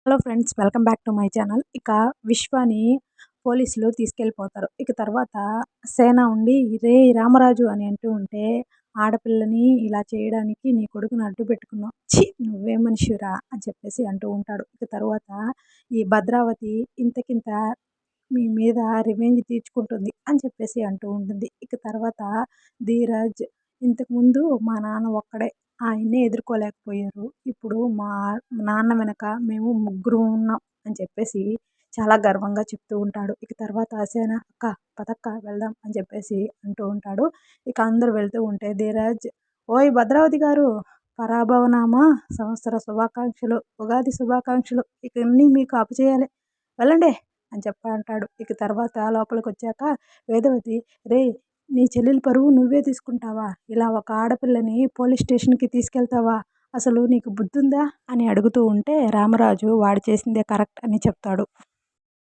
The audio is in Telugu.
Hello friends, welcome back to my channel. ఇక విశ్వాని పోలీసులు తీసుకెళ్ళిపోతారు. ఇక తర్వాత సేన ఉండి రే రామరాజు అని అంటూ ఉంటే, ఆడపిల్లని ఇలా చేయడానికి నీ కొడుకుని అడ్డు పెట్టుకున్నావు, ఛీ నువ్వే మనిషిరా అని చెప్పేసి అంటూ ఉంటాడు. ఇక తర్వాత ఈ భద్రావతి ఇంతకింత మీ మీద రివెంజ్ తీర్చుకుంటుంది అని చెప్పేసి అంటూ ఉంటుంది. ఇక తర్వాత ధీరజ్, ఇంతకుముందు మా నాన్న ఒక్కడే, ఆయన్నే ఎదుర్కోలేకపోయారు, ఇప్పుడు మా నాన్న వెనక మేము ముగ్గురు ఉన్నాం అని చెప్పేసి చాలా గర్వంగా చెప్తూ ఉంటాడు. ఇక తర్వాత సేన అక్క పదక్క వెళ్దాం అని చెప్పేసి అంటూ ఉంటాడు. ఇక అందరూ వెళ్తూ ఉంటే ధీరజ్, ఓయ్ భద్రావతి గారు, పరాభవనామ సంవత్సర శుభాకాంక్షలు, ఉగాది శుభాకాంక్షలు, ఇక అన్నీ మీకు అప్పచేయాలి, వెళ్ళండి అని అంటాడు. ఇక తర్వాత లోపలికి వచ్చాక వేదవతి, రే నీ చెల్లెలి పరువు నువ్వే తీసుకుంటావా, ఇలా ఒక ఆడపిల్లని పోలీస్ స్టేషన్కి తీసుకెళ్తావా, అసలు నీకు బుద్ధుందా అని అడుగుతూ ఉంటే రామరాజు వాడు చేసిందే కరెక్ట్ అని చెప్తాడు.